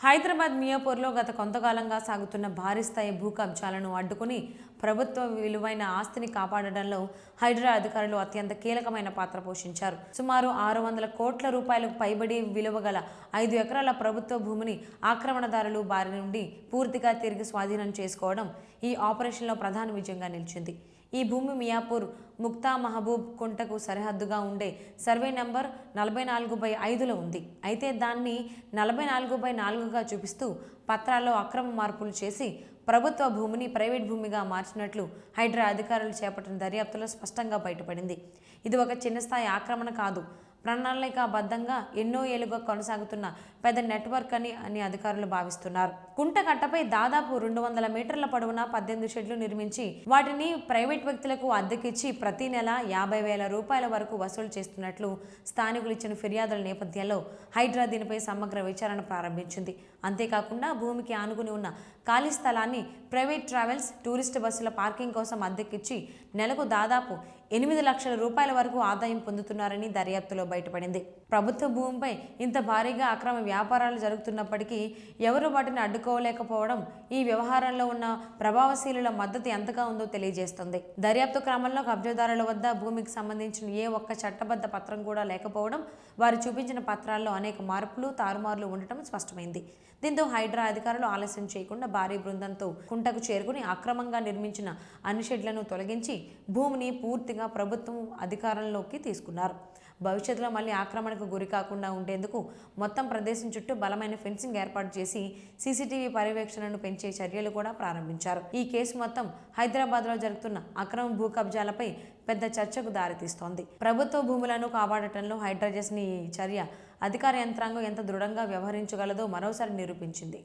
హైదరాబాద్ మియాపూర్లో గత కొంతకాలంగా సాగుతున్న భారీ స్థాయి భూ కబ్జాలను అడ్డుకుని ప్రభుత్వ విలువైన ఆస్తిని కాపాడడంలో హైడ్రా అధికారులు అత్యంత కీలకమైన పాత్ర పోషించారు. సుమారు 600 కోట్ల రూపాయలకు పైబడి విలువ గల 5 ఎకరాల ప్రభుత్వ భూమిని ఆక్రమణదారులు బారి నుండి పూర్తిగా తిరిగి స్వాధీనం చేసుకోవడం ఈ ఆపరేషన్లో ప్రధాన విజయంగా నిలిచింది. ఈ భూమి మియాపూర్ ముక్తా మహబూబ్ కుంటకు సరిహద్దుగా ఉండే సర్వే నంబర్ 44/5లో ఉంది. అయితే దాన్ని 44/4గా చూపిస్తూ పత్రాల్లో అక్రమ మార్పులు చేసి ప్రభుత్వ భూమిని ప్రైవేట్ భూమిగా మార్చినట్లు హైడ్రా అధికారులు చేపట్టిన దర్యాప్తులో స్పష్టంగా బయటపడింది. ఇది ఒక చిన్న స్థాయి ఆక్రమణ కాదు, ప్రణాళికాబద్ధంగా ఎన్నో ఏళ్లుగా కొనసాగుతున్న పెద్ద నెట్వర్క్ అని అధికారులు భావిస్తున్నారు. కుంటకట్టపై దాదాపు 200 మీటర్ల పొడవున 18 షెడ్లు నిర్మించి వాటిని ప్రైవేట్ వ్యక్తులకు అద్దెకిచ్చి ప్రతి నెల 50,000 రూపాయల వరకు వసూలు చేస్తున్నట్లు స్థానికులు ఇచ్చిన ఫిర్యాదుల నేపథ్యంలో హైడ్రా దీనిపై సమగ్ర విచారణ ప్రారంభించింది. అంతేకాకుండా భూమికి ఆనుకుని ఉన్న ఖాళీ స్థలాన్ని ప్రైవేట్ ట్రావెల్స్, టూరిస్ట్ బస్సుల పార్కింగ్ కోసం అద్దెకిచ్చి నెలకు దాదాపు 8 లక్షల రూపాయల వరకు ఆదాయం పొందుతున్నారని దర్యాప్తులో బయటపడింది. ప్రభుత్వ భూమిపై ఇంత భారీగా అక్రమ వ్యాపారాలు జరుగుతున్నప్పటికీ ఎవరు వాటిని అడ్డుకోలేకపోవడం ఈ వ్యవహారంలో ఉన్న ప్రభావశీలుల మద్దతు ఎంతగా ఉందో తెలియజేస్తుంది. దర్యాప్తు క్రమంలో కబ్జాదారుల వద్ద భూమికి సంబంధించిన ఏ ఒక్క చట్టబద్ధ పత్రం కూడా లేకపోవడం, వారు చూపించిన పత్రాల్లో అనేక మార్పులు, తారుమార్లు ఉండటం స్పష్టమైంది. దీంతో హైడ్రా అధికారులు ఆలస్యం చేయకుండా భారీ బృందంతో కుంటకు చేరుకుని అక్రమంగా నిర్మించిన అన్ని షెడ్లను తొలగించి భూమిని పూర్తిగా ప్రభుత్వం అధికారంలోకి తీసుకున్నారు. భవిష్యత్తులో మళ్లీ ఆక్రమణకు గురి కాకుండా ఉండేందుకు మొత్తం ప్రదేశం చుట్టూ బలమైన ఫెన్సింగ్ ఏర్పాటు చేసి సీసీటీవీ పర్యవేక్షణను పెంచే చర్యలు కూడా ప్రారంభించారు. ఈ కేసు మొత్తం హైదరాబాద్లో జరుగుతున్న అక్రమ భూ కబ్జాలపై పెద్ద చర్చకు దారితీస్తోంది. ప్రభుత్వ భూములను కాపాడటంలో హైడ్రా చేసిన ఈ చర్య అధికార యంత్రాంగం ఎంత దృఢంగా వ్యవహరించగలదో మరోసారి నిరూపించింది.